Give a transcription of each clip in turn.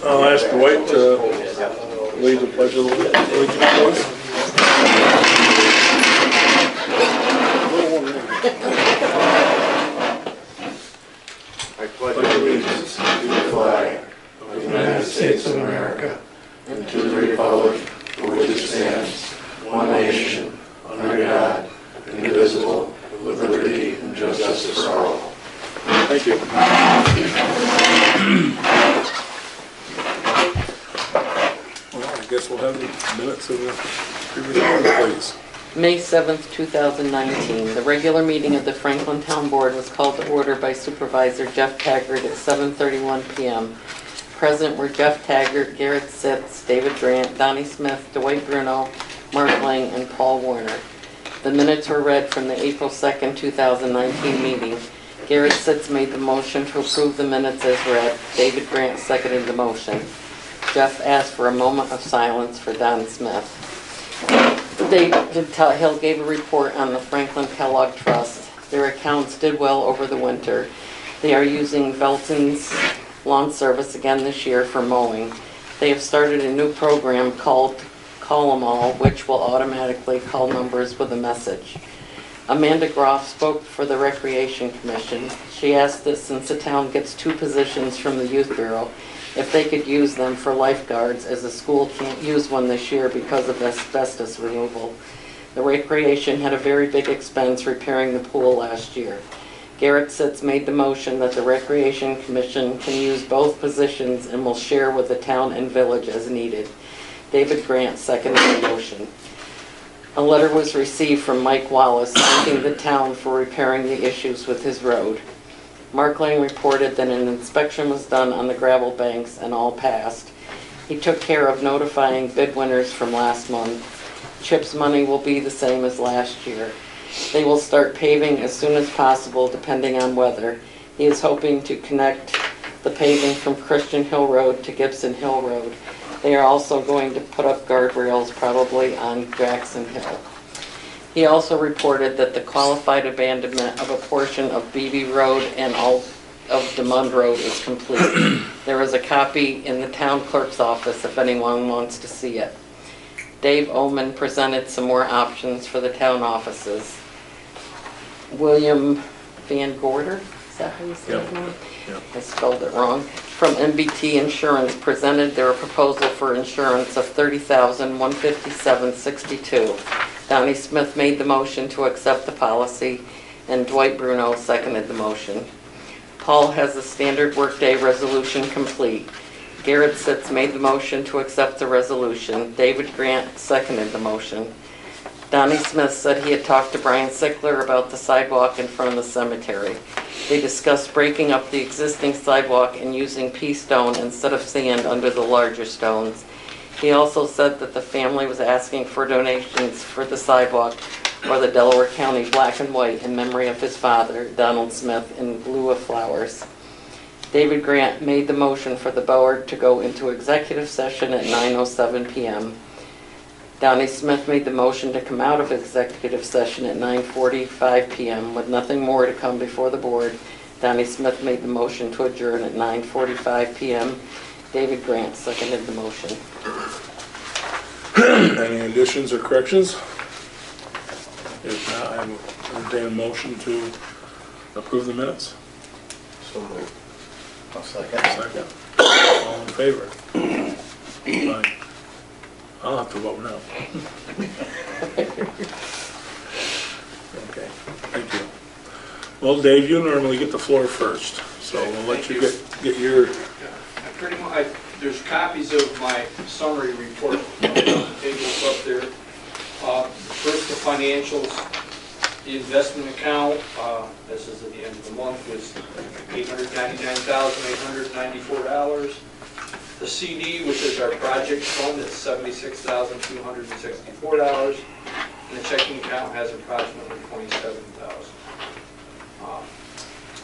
I'll ask Dwight to lead the pledge of allegiance. I pledge allegiance to the flag of the United States of America and to the republic for which it stands, one nation, under God, indivisible, with liberty and justice for all. Thank you. Well, I guess we'll have the minutes of the previous meeting, please. May 7th, 2019. The regular meeting of the Franklin Town Board was called to order by Supervisor Jeff Taggart at 7:31 p.m. Present were Jeff Taggart, Garrett Sitz, David Grant, Donnie Smith, Dwight Bruno, Mark Lang, and Paul Warner. The minutes were read from the April 2nd, 2019 meeting. Garrett Sitz made the motion to approve the minutes as read. David Grant seconded the motion. Jeff asked for a moment of silence for Don Smith. Hill gave a report on the Franklin Kellogg Trust. Their accounts did well over the winter. They are using Velton's lawn service again this year for mowing. They have started a new program called Call 'em All, which will automatically call numbers with a message. Amanda Groff spoke for the Recreation Commission. She asked that since the town gets 2 positions from the Youth Bureau, if they could use them for lifeguards, as the school can't use one this year because of asbestos removal. The Recreation had a very big expense repairing the pool last year. Garrett Sitz made the motion that the Recreation Commission can use both positions and will share with the town and village as needed. David Grant seconded the motion. A letter was received from Mike Wallace thanking the town for repairing the issues with his road. Mark Lang reported that an inspection was done on the gravel banks and all passed. He took care of notifying bid winners from last month. CHIP's money will be the same as last year. They will start paving as soon as possible depending on weather. He is hoping to connect the paving from Christian Hill Road to Gibson Hill Road. They are also going to put up guardrails probably on Jackson Hill. He also reported that the qualified abandonment of a portion of Beebe Road and all of DeMond Road is complete. There is a copy in the town clerk's office if anyone wants to see it. Dave Oman presented some more options for the town offices. William Van Gorder, is that how you say his name? Yep. I spelled it wrong. From MBT Insurance presented their proposal for insurance of $30,157.62. Donnie Smith made the motion to accept the policy, and Dwight Bruno seconded the motion. Paul has the standard workday resolution complete. Garrett Sitz made the motion to accept the resolution. David Grant seconded the motion. Donnie Smith said he had talked to Brian Sickler about the sidewalk in front of the cemetery. They discussed breaking up the existing sidewalk and using pea stone instead of sand under the larger stones. He also said that the family was asking for donations for the sidewalk or the Delaware County black and white in memory of his father, Donald Smith, in lieu of flowers. David Grant made the motion for the board to go into executive session at 9:07 p.m. Donnie Smith made the motion to come out of executive session at 9:45 p.m. With nothing more to come before the board, Donnie Smith made the motion to adjourn at 9:45 p.m. David Grant seconded the motion. Any additions or corrections? If not, I will entertain a motion to approve the minutes. So moved. I'll second. Second. All in favor? Fine. I'll have to vote no. Okay, thank you. Well, Dave, you normally get the floor first, so we'll let you get your... Pretty much, there's copies of my summary report on the tables up there. First, the financials. The investment account, this is at the end of the month, was $899,894. The CD, which is our project fund, is $76,264. And the checking account has approximately $27,000.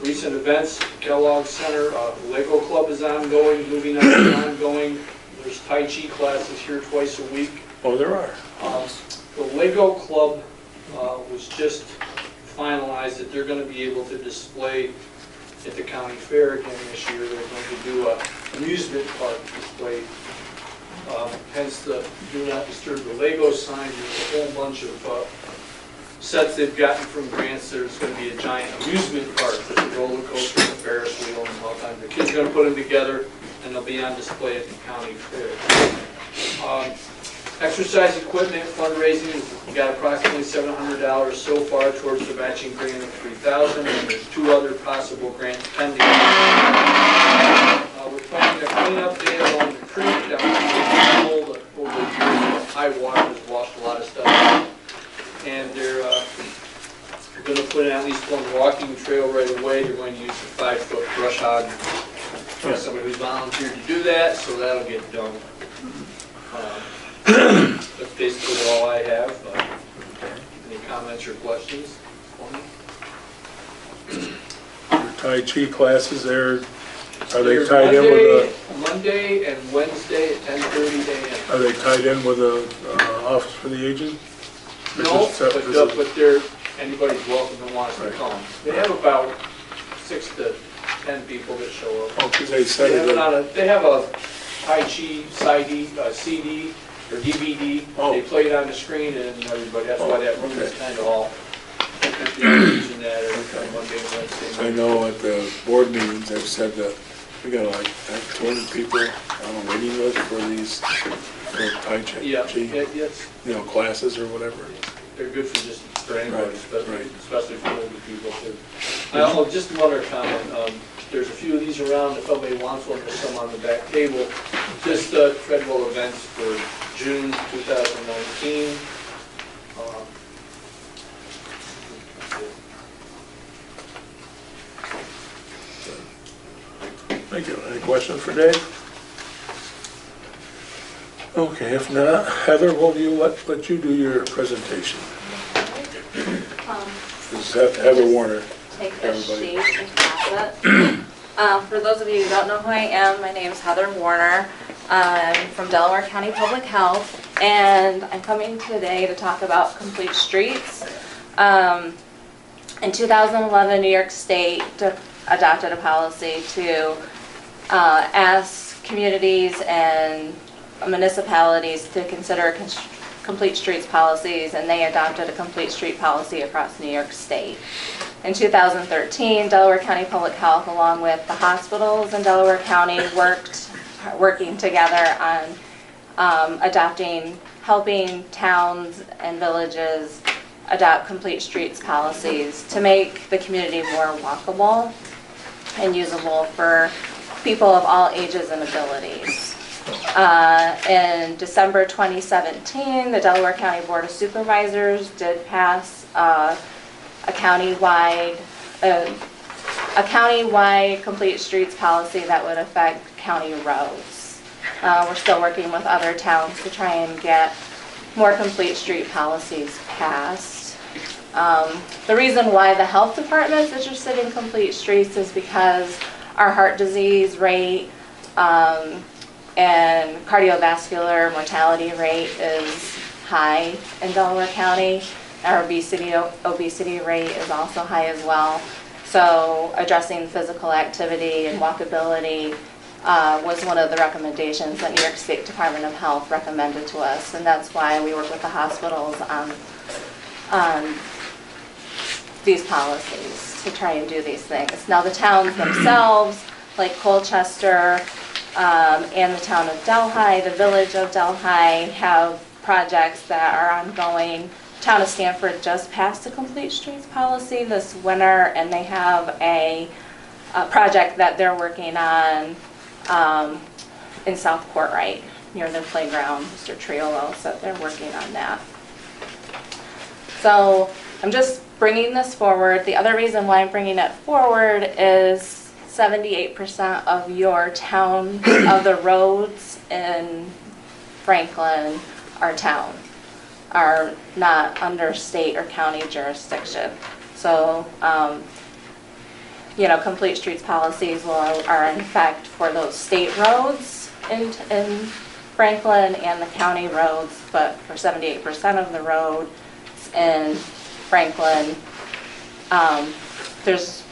Recent events, Kellogg Center, Lego Club is ongoing, movie night is ongoing. There's Tai Chi classes here twice a week. Oh, there are. The Lego Club was just finalized that they're going to be able to display at the county fair again this year. They're going to do a amusement park display. Hence the do not disturb the Lego sign. There's a whole bunch of sets they've gotten from grants. There's going to be a giant amusement park with a roller coaster and a Ferris wheel and all kinds. The kids are going to put them together, and they'll be on display at the county fair. Exercise equipment fundraising, we got approximately $700 so far towards the matching grant of $3,000, and there's 2 other possible grants pending. We're planning a cleanup day along the creek down the over the years. High water has washed a lot of stuff out. And they're going to put in at least one walking trail right away. They're going to use a 5-foot brush hog. There's somebody who's volunteered to do that, so that'll get done. That's basically all I have. Any comments or questions? Your Tai Chi classes there, are they They're tied in with Monday and Wednesday at 10:30 a.m. are they tied in with the Office for the Aging? Or No, just set- is it- but they're, anybody's welcome that wants to Right. come. They have about 6 to 10 people that show up. Oh, because they said They have a Tai Chi CD or DVD. Oh. They play it on the screen and everybody, that's why that room is Okay. kind of all, using that every Monday and Wednesday. I know at the board meetings, they've said that we got like 200 people on a waiting list for these Tai Chi, Yeah, it's, classes or whatever. they're good for anybody, Right, right. especially for older people too. Just one other comment. There's a few of these around. If somebody wants one, there's some on the back table. Just Treadwell events for June 2019. Thank you. Any questions for Dave? Okay, if not, Heather, will you let you do your presentation? This is Heather Warner. Take a Everybody. sheet and pass it. For those of you who don't know who I am, my name is Heather Warner. I'm from Delaware County Public Health, and I'm coming today to talk about Complete Streets. In 2011, New York State adopted a policy to ask communities and municipalities to consider complete streets policies, and they adopted a complete street policy across New York State. In 2013, Delaware County Public Health, along with the hospitals in Delaware County, working together on helping towns and villages adopt complete streets policies to make the community more walkable and usable for people of all ages and abilities. In December 2017, the Delaware County Board of Supervisors did pass a countywide complete streets policy that would affect county roads. We're still working with other towns to try and get more complete street policies passed. The reason why the health department is interested in complete streets is because our heart disease rate and cardiovascular mortality rate is high in Delaware County. Our obesity rate is also high as well. So addressing physical activity and walkability was one of the recommendations that New York State Department of Health recommended to us, and that's why we work with the hospitals on these policies to try and do these things. Now the towns themselves, like Colchester and the town of Delhi, the village of Delhi, have projects that are ongoing. Town of Stanford just passed a complete streets policy this winter, and they have a project that they're working on in South Courtright near their playground. Mr. Triolo said they're working on that. So I'm just bringing this forward. The other reason why I'm bringing it forward is 78% of your town, of the roads in Franklin, our town, are not under state or county jurisdiction. So, complete streets policies are in effect for those state roads in Franklin and the county roads, but for 78% of the roads in Franklin, there's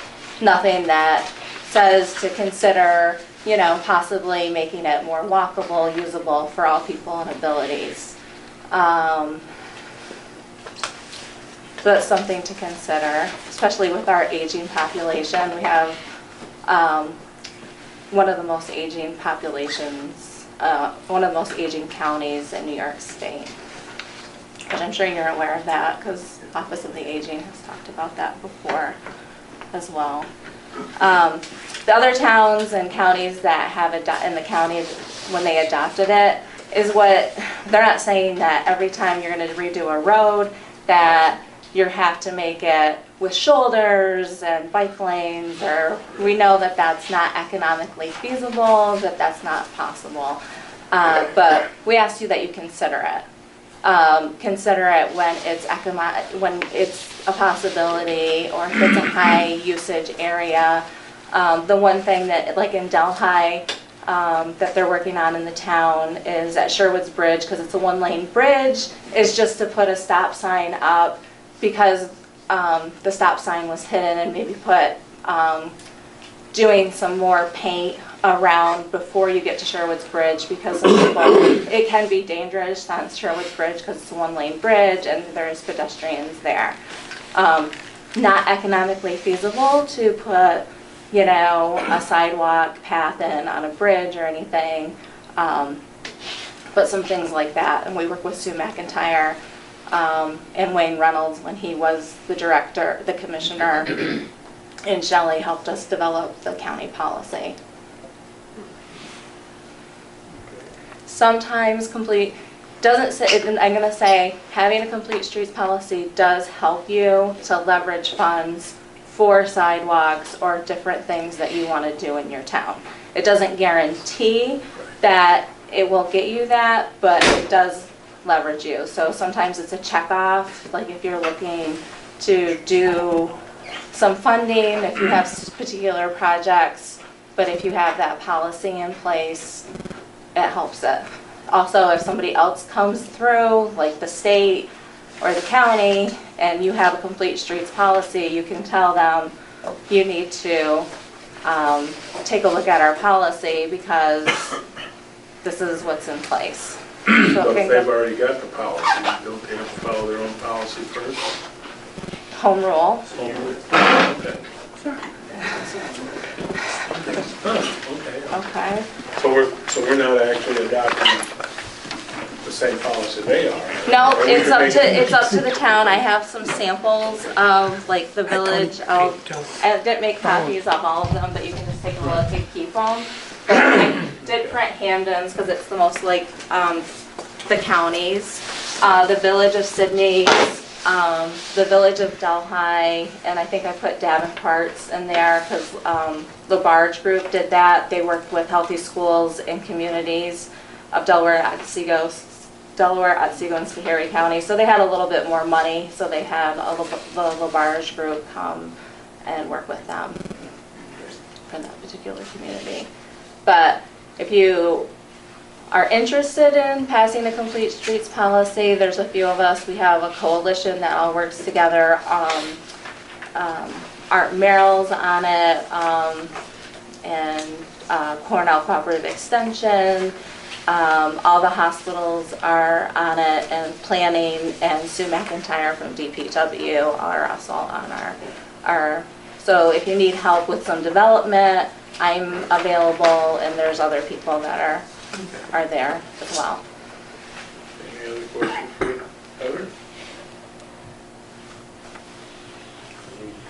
nothing that says to consider, you know, possibly making it more walkable, usable for all people and abilities. So that's something to consider, especially with our aging population. We have one of the most aging populations, one of the most aging counties in New York State. But I'm sure you're aware of that because Office of the Aging has talked about that before as well. The other towns and counties that have in the county when they adopted it is what they're not saying that every time you're going to redo a road that you have to make it with shoulders and bike lanes, or we know that that's not economically feasible, that that's not possible. But we ask you that you consider it. Consider it when it's a possibility or if it's a high usage area. The one thing that, like in Delhi, that they're working on in the town is at Sherwood's Bridge, because it's a one-lane bridge, is just to put a stop sign up because the stop sign was hidden, and maybe put doing some more paint around before you get to Sherwood's Bridge, because some people, it can be dangerous on Sherwood's Bridge because it's a one-lane bridge and there's pedestrians there. Not economically feasible to put, you know, a sidewalk path in on a bridge or anything, but some things like that. And we work with Sue McIntyre and Wayne Reynolds when he was the director, the commissioner, and Shelley helped us develop the county policy. Sometimes doesn't say, I'm going to say having a complete streets policy does help you to leverage funds for sidewalks or different things that you want to do in your town. It doesn't guarantee that it will get you that, but it does leverage you. So sometimes it's a check off, like if you're looking to do some funding, if you have particular projects, but if you have that policy in place, it helps it. Also, if somebody else comes through, like the state or the county, and you have a complete streets policy, you can tell them you need to take a look at our policy because this is what's in place. So But if they've already got the policy, don't they have to follow their own policy first? home rule. Okay. Oh, okay. Okay. So we're not actually adopting the same policy they are? No, Or we it's could make up to the town. I have some samples of like the village. I didn't make copies of all of them, but you can just take a look and keep them. But I did print Hamden's because it's the most like the counties, the village of Sydney, the village of Delhi, and I think I put Davenport's in there because the Barge Group did that. They worked with Healthy Schools and Communities of Delaware, Otsego, and Schoharie County. So they had a little bit more money, so they had the LaBarge Group come and work with them for that particular community. But if you are interested in passing a complete streets policy, there's a few of us. We have a coalition that all works together. Art Merrill's on it, and Cornell Cooperative Extension. All the hospitals are on it, and planning, and Sue McIntyre from DPW are also on our. So if you need help with some development, I'm available, and there's other people that are there as well. Any other questions for Heather?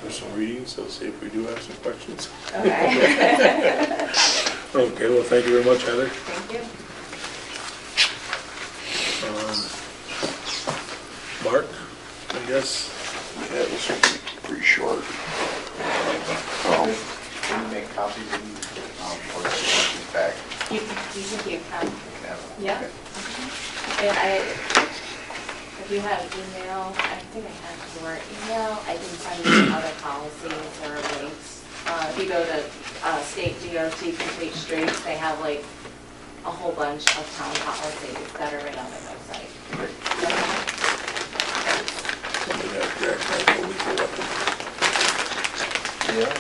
Do some reading, so see if we do have some questions. Okay. Okay, well, thank you very much, Heather. Thank you. Mark, I guess. Yeah, this will be pretty short. Can you make copies or just back? You can keep them. Have them? Yeah. Okay. And if you have email, I think I have your email, I can send you other policies or links. If you go to State DOT Complete Streets, they have like a whole bunch of town policies that are right on their website. Somebody got Jack Michael, we can let them. Yeah.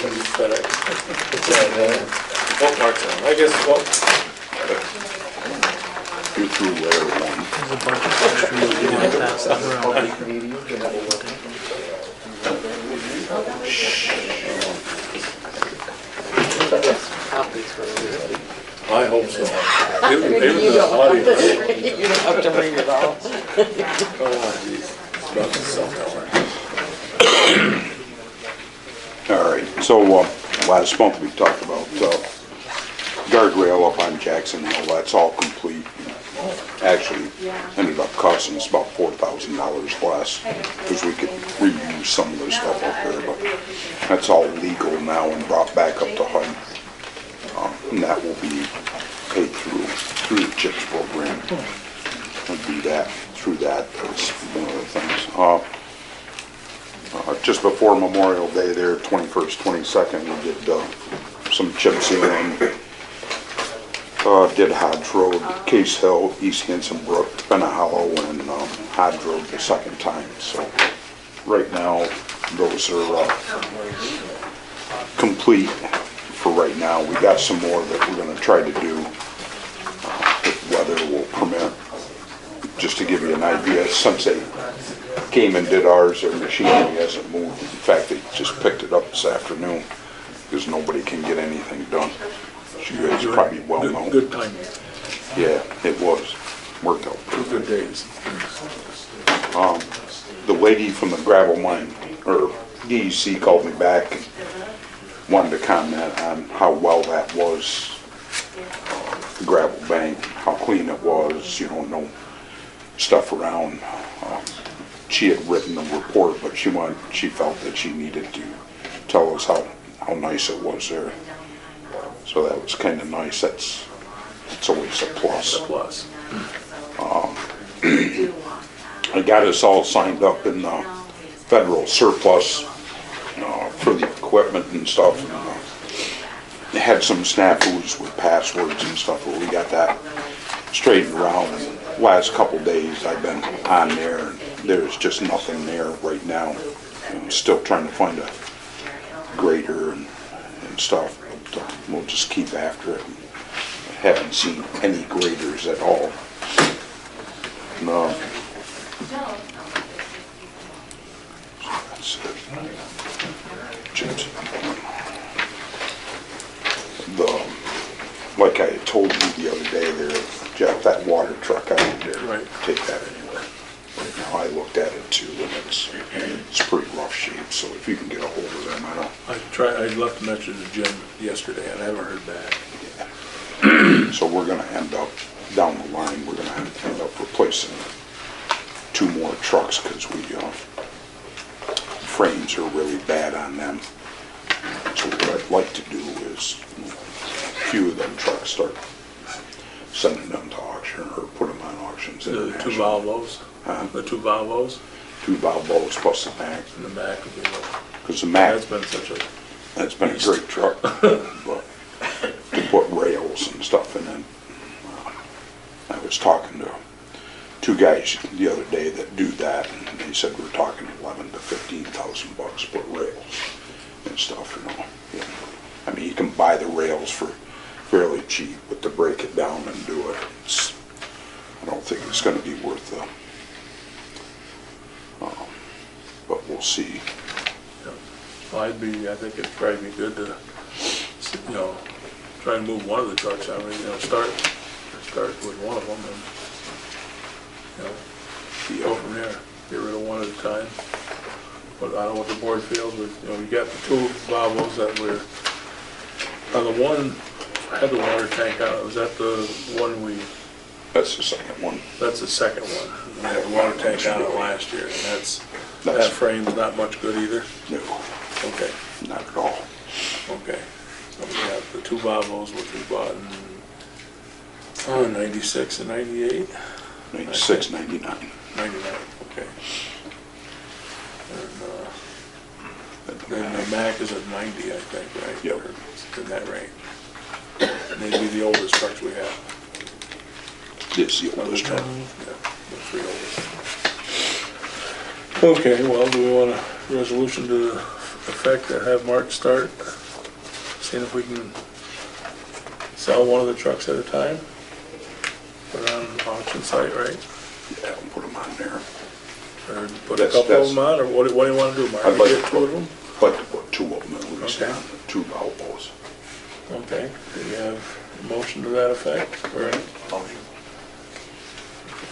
FedEx. Oh, Mark's on. I guess, well, You're through layer one. There's a bunch of stuff you can pass that around. Public meeting, you can have a look. I hope so. Even the audience. You don't have to read it all. Oh, geez. It's about to sell that All right, so last month we talked about guardrail up on Jackson Hill. That's all complete. Actually, ended up costing us about $4,000 less because we could reuse some of the stuff up there, but that's all legal now and brought back up to height. And that will be paid through the CHIPS program. We'll do that through that. That's one of the things. Just before Memorial Day there, 21st, 22nd, we did some chip sealing. Did Hodge Road, Case Hill, East Hanson Brook, Benna Hollow, and Hodge Road the second time. So right now, those are complete for right now. We got some more that we're going to try to do if weather will permit. Just to give you an idea, since they came and did ours, their machinery hasn't moved. In fact, they just picked it up this afternoon because nobody can get anything done. You guys probably well know. Good timing. Yeah, it was. Worked out. 2 good days. The lady from the gravel mine, or DEC, called me back and wanted to comment on how well that was, the gravel bank, how clean it was, no stuff around. She had written a report, but she felt that she needed to tell us how nice it was there. So that was kind of nice. It's always a plus. Plus. I got us all signed up in the federal surplus for the equipment and stuff. And had some snafus with passwords and stuff, but we got that straightened around. And last couple days I've been on there, and there's just nothing there right now. I'm still trying to find a grader and stuff. We'll just keep after it. I haven't seen any graders at all. No. So that's it. Like I had told you the other day there, Jeff, that water truck out there, Right. Take that anywhere. Now, I looked at it too, and it's pretty rough shape, so if you can get a hold of them, I left a message to Jim yesterday and I haven't heard back. So we're gonna end up, down the line, we're gonna have to end up replacing 2 more trucks, because frames are really bad on them. So what I'd like to do is, a few of them trucks, start sending them to auction, or put them on auctions. The 2 internationally. Volvos. The 2 Volvos 2 Volvos plus the Mac, in the back of the. because the Mac, That's been such a. that's been a great truck, but to put rails and stuff in it. I was talking to 2 guys the other day that do that, and they said we're talking $11,000 to $15,000 to put rails and stuff. I mean, you can buy the rails for fairly cheap, but to break it down and do it, I don't think it's going to be worth the. But we'll see. Well, I think it'd probably be good to, try and move one of the trucks. I mean, start with one of them and, go from there. Get rid of one at a time. But I don't know what the board feels, but, you got the 2 Volvos that were, on the one, had the water tank on it. Was that the one That's the second one. that's the second one. We had the water tank on it last year, and that frame's not much good either. No, Okay, not at all. okay. So we have the 2 Volvos, which we bought in 96 and 98? 96, 99. 99, okay. And then the Mac is at 90, I think, right? Yep. Or it's in that range. Maybe the oldest trucks we have. It's the oldest truck. Yeah, the 3 oldest. Okay, well, do we want a resolution to effect and have Mark start, seeing if we can sell one of the trucks at a time? Put it on an auction site, right? Yeah, I'll put them on there. Or put a That's- couple of them on, or what do you want to do, Mark? I'd like Get to two of them? I'd like to put 2 of them at least Okay. on, 2 Volvos. Okay, do you have a motion to that effect, or Motion.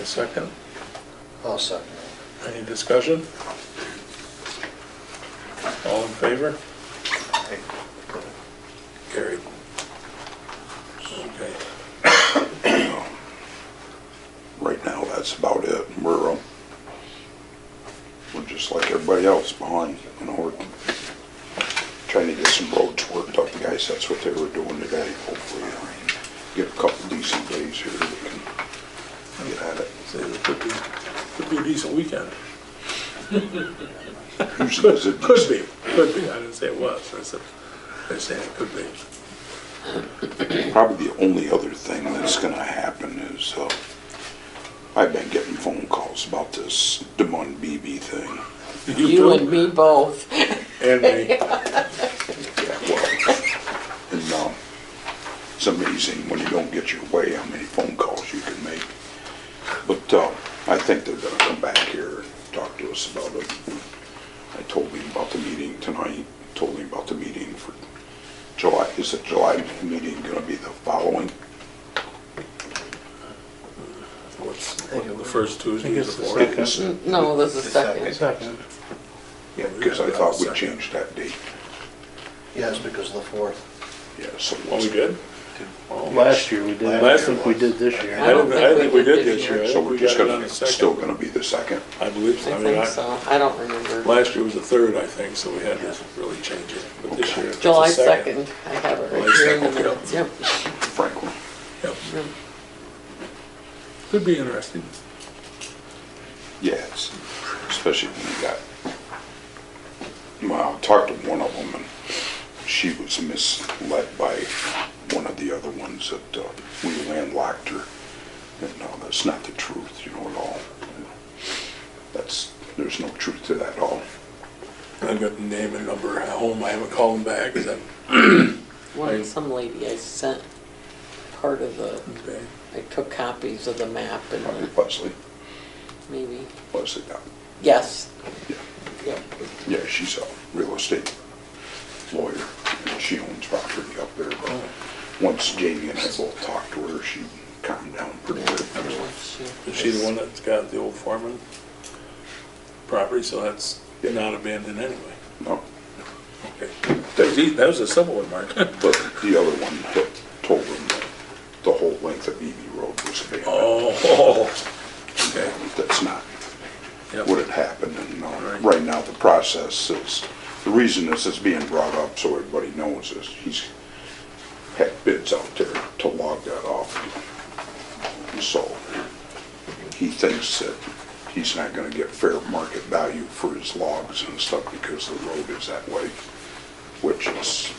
a second? I'll second. Any discussion? All in favor? Carried. Okay. Right now, that's about it. We're just like everybody else behind, we're trying to get some roads worked up, guys, that's what they were doing today, hopefully, get a couple decent days here that we can get at it. Say it could be a decent weekend. Usually it's a Could be, I didn't say it was, I said it could be. Probably the only other thing that's gonna happen is, I've been getting phone calls about this Des Moines BB thing. You too? and me both. And me. Yeah, well, and, it's amazing when you don't get your way how many phone calls you can make. But, I think they're gonna come back here and talk to us about it. I told him about the meeting tonight, told him about the meeting for July. Is the July meeting gonna be the following? What's, the first Tuesday I is guess the the fourth? second. No, this is The second. Second. Yeah, because I thought we changed that date. Yes, because of the 4th. Yeah, so Oh, we did? Last year we did. I Last think we did this year. I don't think we did this this year. I So think we're we just got it on gonna, the second. still gonna be the 2nd? I believe so. I mean, think so. I don't remember. Last year was the third, I think, so we had to really change it. But this year, it's the July second. 2nd. I have it July right here in the 2nd, minutes. Yep. Franklin. Yep. Could be interesting. Yeah, it's, especially when you got, well, I talked to one of them and she was misled by one of the other ones that we landlocked her. And no, that's not the truth, at all. There's no truth to that at all. I've got the name and number at home. I haven't called them back. Is that Some lady I sent part of the, okay? I took copies of the map and Leslie, maybe, yes. Yeah. Yep. Yeah, she's a real estate lawyer and she owns property up there. But once Jamie and I both talked to her, she calmed down pretty good. Is she the one that's got the old Foreman property? So that's not abandoned anyway. No, Okay. That was a simple one, Mark. but the other one had told him that the whole length of BB Road was abandoned. Oh, okay. That's not Yep. what had happened, and Right. right now the process is, the reason this is being brought up so everybody knows is he's had bids out there to log that off. So he thinks that he's not gonna get fair market value for his logs and stuff because the road is that way, which is,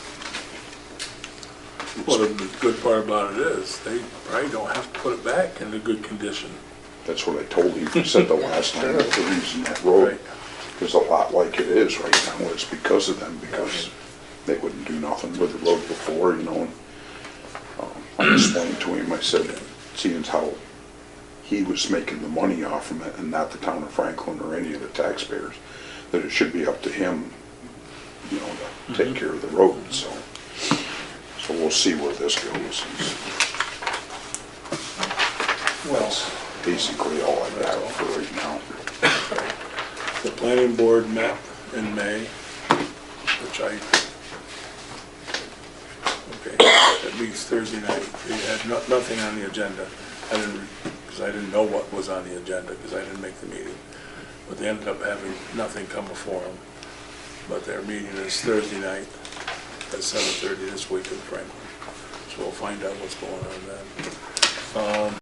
Well, the good part about it is they probably don't have to put it back into good condition. that's what I told him. He said the last time that the reason that road Right. is a lot like it is right now is because of them, because they wouldn't do nothing with the road before, and I explained to him, I said, seeing how he was making the money off from it and not the town of Franklin or any of the taxpayers, that it should be up to him, to take care of the road, so we'll see where this goes. Well, Basically all I got for right now. the planning board met in May, which it meets Thursday night. They had nothing on the agenda. Because I didn't know what was on the agenda, because I didn't make the meeting. But they ended up having nothing come before them. But their meeting is Thursday night at 7:30 this week in Franklin. So we'll find out what's going on then.